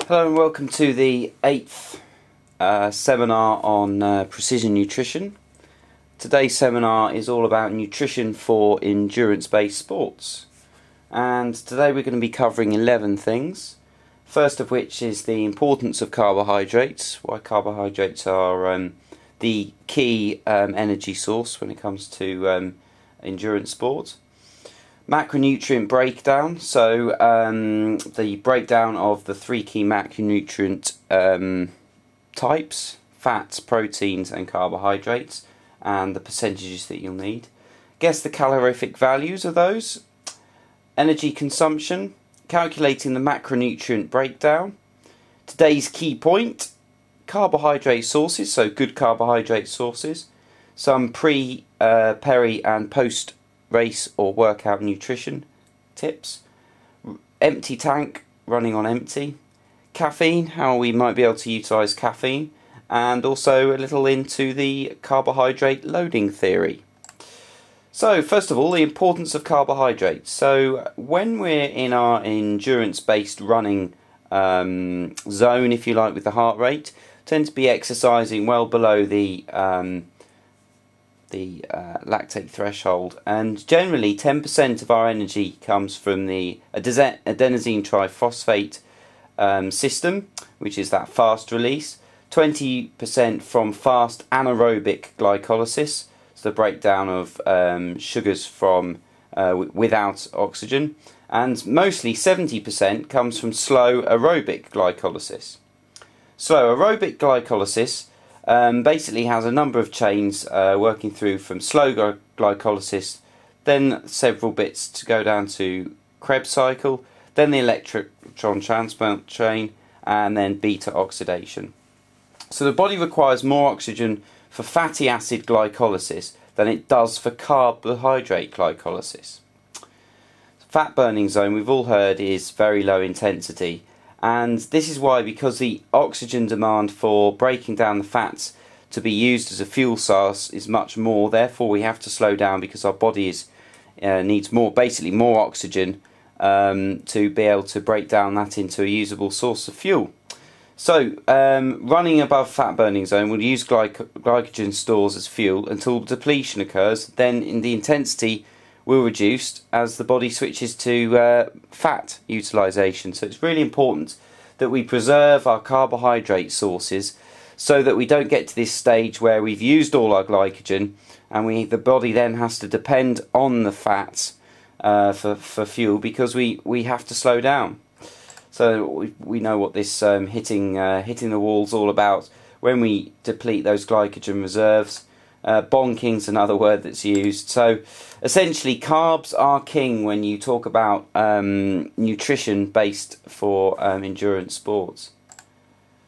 Hello and welcome to the 8th seminar on precision nutrition. Today's seminar is all about nutrition for endurance-based sports, and today we're going to be covering 11 things. First of which is the importance of carbohydrates, why carbohydrates are the key energy source when it comes to endurance sports. Macronutrient breakdown, so the breakdown of the three key macronutrient types: fats, proteins and carbohydrates, and the percentages that you'll need. Guess the calorific values of those. Energy consumption, calculating the macronutrient breakdown. Today's key point: carbohydrate sources, so good carbohydrate sources. Some pre, peri and post race or workout nutrition tips. Empty tank, running on empty. Caffeine, how we might be able to utilise caffeine, and also a little into the carbohydrate loading theory. So first of all, the importance of carbohydrates. So when we're in our endurance based running zone, if you like, with the heart rate, tend to be exercising well below the lactate threshold, and generally 10% of our energy comes from the adenosine triphosphate system, which is that fast release, 20% from fast anaerobic glycolysis, so the breakdown of sugars from without oxygen, and mostly 70% comes from slow aerobic glycolysis. Slow aerobic glycolysis basically has a number of chains working through from slow glycolysis, then several bits to go down to Krebs cycle, then the electron transport chain, and then beta oxidation. So the body requires more oxygen for fatty acid glycolysis than it does for carbohydrate glycolysis. Fat burning zone, we've all heard, is very low intensity. And this is why, because the oxygen demand for breaking down the fats to be used as a fuel source is much more, therefore we have to slow down because our body needs more oxygen to be able to break down that into a usable source of fuel. So running above fat burning zone will use glycogen stores as fuel until depletion occurs, then in the intensity will reduce as the body switches to fat utilisation. So it's really important that we preserve our carbohydrate sources so that we don't get to this stage where we've used all our glycogen and the body then has to depend on the fats for fuel, because we have to slow down. So we know what this hitting the wall's all about when we deplete those glycogen reserves. Bonking's another word that's used. So essentially carbs are king when you talk about nutrition based for endurance sports.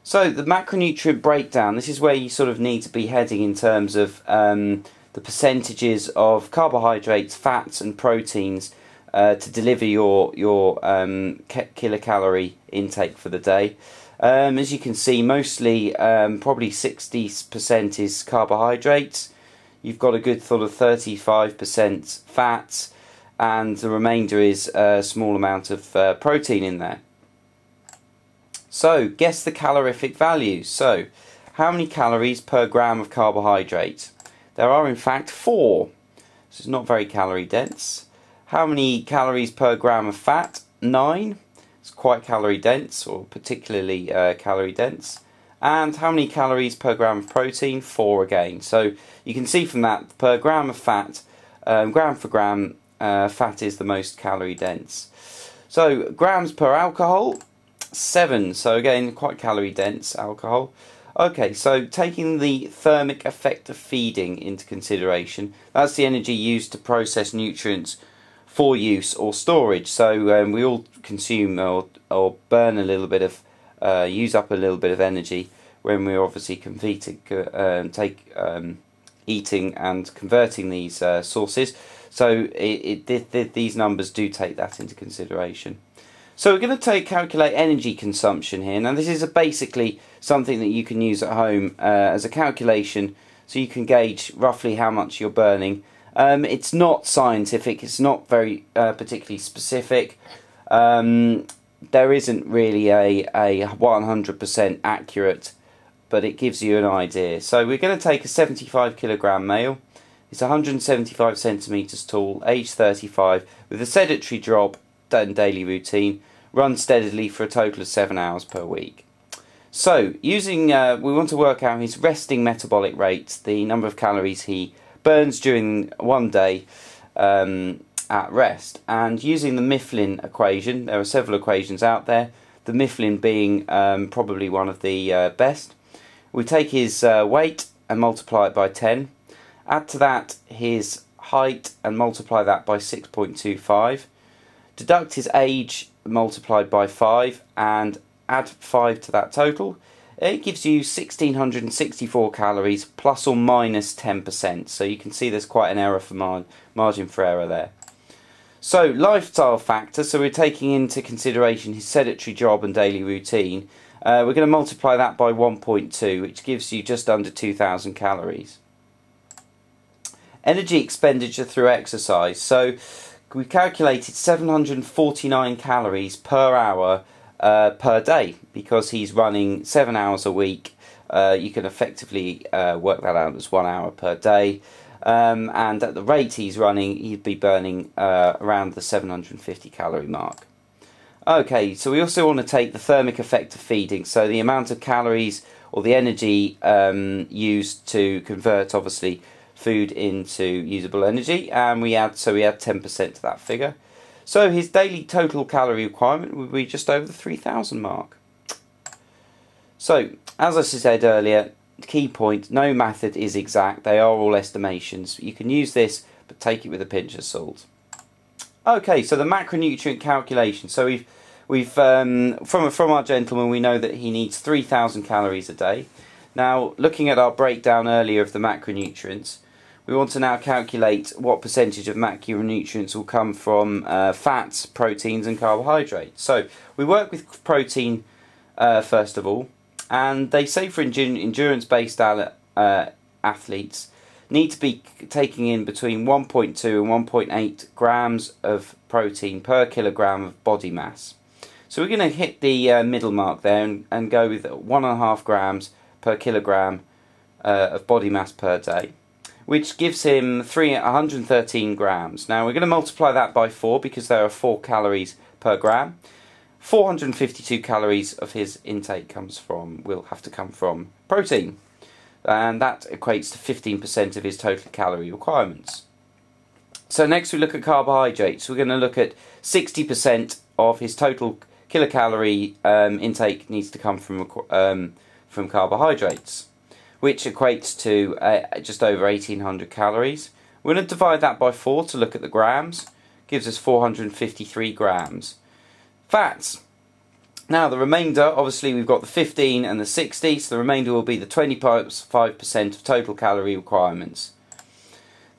So the macronutrient breakdown, this is where you sort of need to be heading in terms of the percentages of carbohydrates, fats and proteins to deliver your kilocalorie intake for the day. As you can see, mostly probably 60% is carbohydrates. You've got a good sort of 35% fats, and the remainder is a small amount of protein in there. So guess the calorific values. So how many calories per gram of carbohydrate? There are in fact 4. This is not very calorie dense. How many calories per gram of fat? 9. It's quite calorie dense, or particularly calorie dense. And how many calories per gram of protein? 4 again. So you can see from that, per gram of fat, gram for gram, fat is the most calorie dense. So grams per alcohol, 7. So again, quite calorie dense alcohol. Okay, so taking the thermic effect of feeding into consideration, that's the energy used to process nutrients for use or storage. So we all consume or burn a little bit of, use up a little bit of energy when we're obviously competing, eating and converting these sources. So these numbers do take that into consideration. So we're going to calculate energy consumption here. Now this is basically something that you can use at home as a calculation, so you can gauge roughly how much you're burning. It's not scientific, it's not very particularly specific. there isn't really a 100% accurate, but it gives you an idea. So we're going to take a 75 kilogram male. It's 175 centimeters tall, age 35, with a sedentary job and daily routine, run steadily for a total of 7 hours per week. So, we want to work out his resting metabolic rate, the number of calories he burns during one day at rest. And using the Mifflin equation, there are several equations out there, the Mifflin being probably one of the best. We take his weight and multiply it by 10. Add to that his height and multiply that by 6.25. Deduct his age multiplied by 5 and add 5 to that total. It gives you 1664 calories plus or minus 10%. So you can see there's quite an error for margin for error there. So lifestyle factor, so we're taking into consideration his sedentary job and daily routine. We're going to multiply that by 1.2, which gives you just under 2,000 calories. Energy expenditure through exercise. So we calculated 749 calories per hour per day, because he's running 7 hours a week. You can effectively work that out as 1 hour per day, and at the rate he's running, he'd be burning around the 750 calorie mark. Okay, so we also want to take the thermic effect of feeding, so the amount of calories or the energy used to convert obviously food into usable energy, and we add 10% to that figure. So his daily total calorie requirement would be just over the 3,000 mark. So, as I said earlier, key point, no method is exact. They are all estimations. You can use this, but take it with a pinch of salt. Okay, so the macronutrient calculation. So we've from our gentleman, we know that he needs 3,000 calories a day. Now, looking at our breakdown earlier of the macronutrients, we want to now calculate what percentage of macronutrients will come from fats, proteins and carbohydrates. So we work with protein first of all, and they say for endurance-based athletes need to be taking in between 1.2 and 1.8 grams of protein per kilogram of body mass. So we're going to hit the middle mark there and go with 1.5 grams per kilogram of body mass per day, which gives him 113 grams. Now we're going to multiply that by 4 because there are 4 calories per gram. 452 calories of his intake will have to come from protein, and that equates to 15% of his total calorie requirements. So next we look at carbohydrates. We're going to look at 60% of his total kilocalorie intake needs to come from carbohydrates, which equates to just over 1,800 calories. We're going to divide that by 4 to look at the grams. Gives us 453 grams. Fats. Now the remainder, obviously we've got the 15 and the 60, so the remainder will be the 25% of total calorie requirements.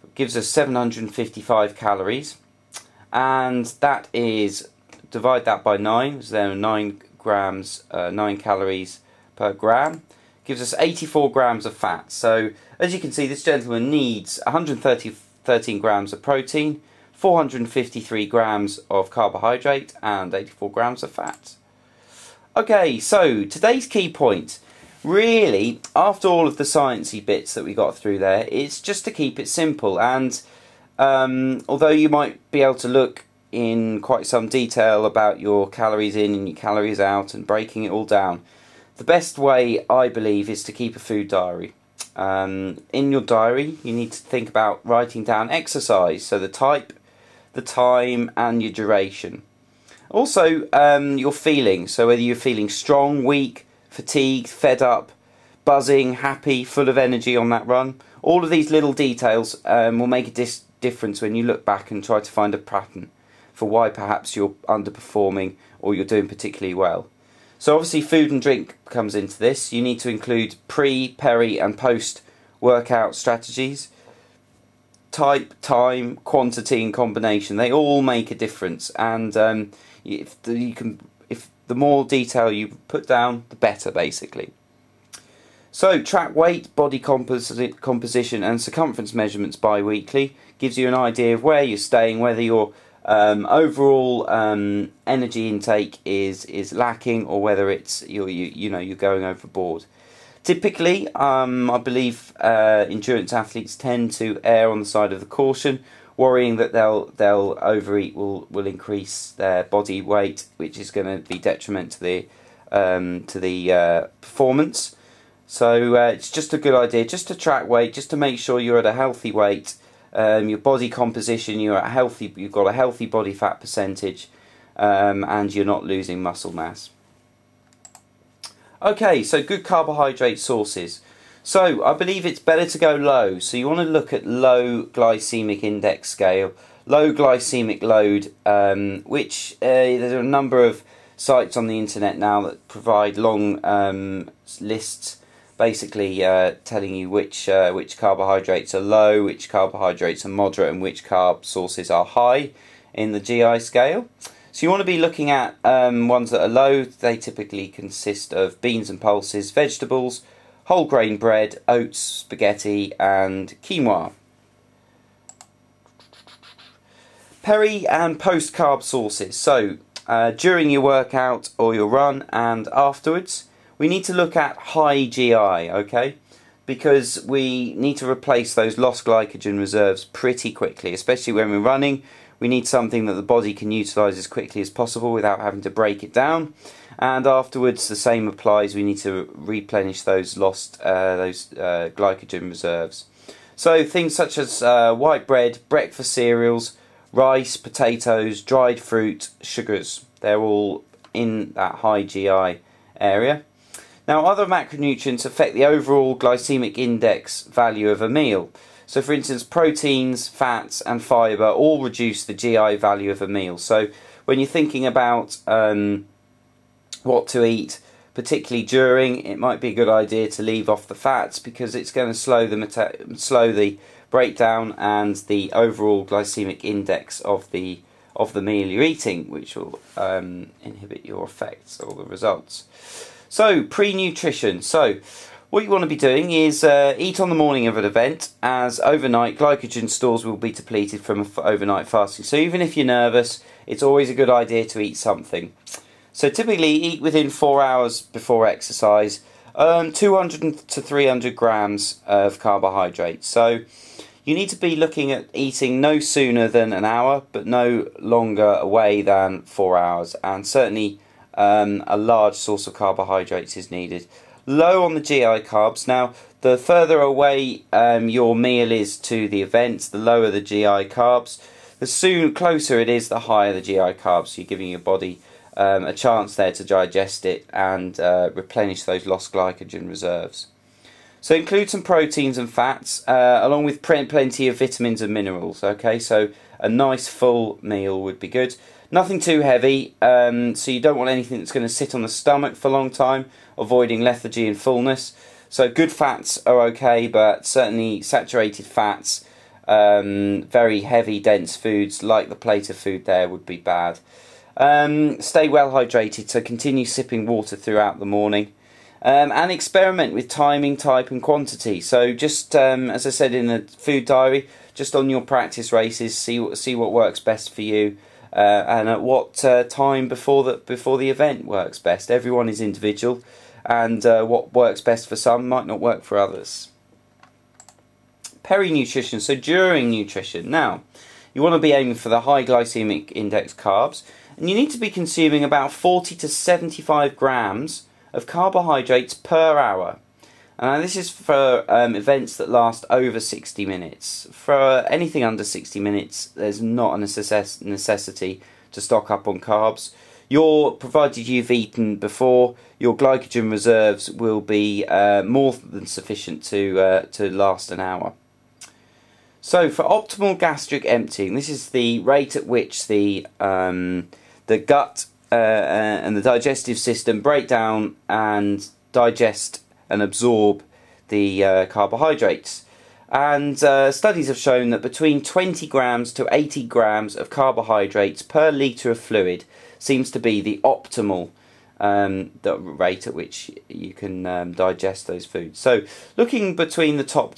It gives us 755 calories, and that is, divide that by 9, so there are 9 calories per gram. Gives us 84 grams of fat. So as you can see, this gentleman needs 113 grams of protein, 453 grams of carbohydrate and 84 grams of fat. Okay, so today's key point, really, after all of the sciencey bits that we got through there, it's just to keep it simple. And although you might be able to look in quite some detail about your calories in and your calories out and breaking it all down, the best way, I believe, is to keep a food diary. In your diary, you need to think about writing down exercise, so the type, the time and your duration. Also your feelings, so whether you're feeling strong, weak, fatigued, fed up, buzzing, happy, full of energy on that run. All of these little details will make a difference when you look back and try to find a pattern for why perhaps you're underperforming or you're doing particularly well. So obviously food and drink comes into this. You need to include pre, peri and post workout strategies. Type, time, quantity and combination, they all make a difference, and if the more detail you put down, the better, basically. So track weight, body composition and circumference measurements bi-weekly. Gives you an idea of where you're staying, whether you're overall energy intake is lacking, or whether it's you're going overboard. Typically, I believe endurance athletes tend to err on the side of the caution, worrying that they'll overeat will increase their body weight, which is going to be detrimental to the performance. So it's just a good idea just to track weight, just to make sure you're at a healthy weight, your body composition, you've got a healthy body fat percentage, and you're not losing muscle mass. Okay, so good carbohydrate sources. So I believe it's better to go low. So you want to look at low glycemic index scale, low glycemic load, which there's a number of sites on the internet now that provide long lists, basically telling you which carbohydrates are low, which carbohydrates are moderate, and which carb sources are high in the GI scale. So you want to be looking at ones that are low. They typically consist of beans and pulses, vegetables, whole grain bread, oats, spaghetti, and quinoa. Peri and post carb sources. So during your workout or your run and afterwards, we need to look at high GI, okay? Because we need to replace those lost glycogen reserves pretty quickly, especially when we're running. We need something that the body can utilise as quickly as possible without having to break it down. And afterwards, the same applies. We need to replenish those lost glycogen reserves. So things such as white bread, breakfast cereals, rice, potatoes, dried fruit, sugars. They're all in that high GI area. Now, other macronutrients affect the overall glycemic index value of a meal. So for instance, proteins, fats and fibre all reduce the GI value of a meal. So when you're thinking about what to eat, particularly during, it might be a good idea to leave off the fats, because it's going to slow the breakdown and the overall glycemic index of the meal you're eating, which will inhibit your effects or the results. So pre-nutrition. So what you want to be doing is eat on the morning of an event, as overnight glycogen stores will be depleted from overnight fasting. So even if you're nervous, it's always a good idea to eat something. So typically eat within 4 hours before exercise, 200 to 300 grams of carbohydrates. So you need to be looking at eating no sooner than an hour, but no longer away than 4 hours. And certainly a large source of carbohydrates is needed. Low on the GI carbs. Now, the further away your meal is to the event, the lower the GI carbs. The closer it is, the higher the GI carbs. So you're giving your body a chance there to digest it and replenish those lost glycogen reserves. So include some proteins and fats, along with plenty of vitamins and minerals. Okay, so a nice full meal would be good. Nothing too heavy, so you don't want anything that's going to sit on the stomach for a long time, avoiding lethargy and fullness. So good fats are okay, but certainly saturated fats, very heavy, dense foods like the plate of food there would be bad. Stay well hydrated, so continue sipping water throughout the morning. And experiment with timing, type and quantity. So just as I said in the food diary, just on your practice races, see what works best for you, and at what time before the event works best. Everyone is individual, and what works best for some might not work for others. Peri-nutrition, so during nutrition. Now, you want to be aiming for the high glycemic index carbs, and you need to be consuming about 40 to 75 grams of carbohydrates per hour. And this is for events that last over 60 minutes. For anything under 60 minutes, there's not a necessity to stock up on carbs. Provided you've eaten before, your glycogen reserves will be more than sufficient to last an hour. So for optimal gastric emptying, this is the rate at which the gut and the digestive system break down and digest and absorb the carbohydrates. And studies have shown that between 20 grams to 80 grams of carbohydrates per litre of fluid seems to be the optimal the rate at which you can digest those foods. So looking between the top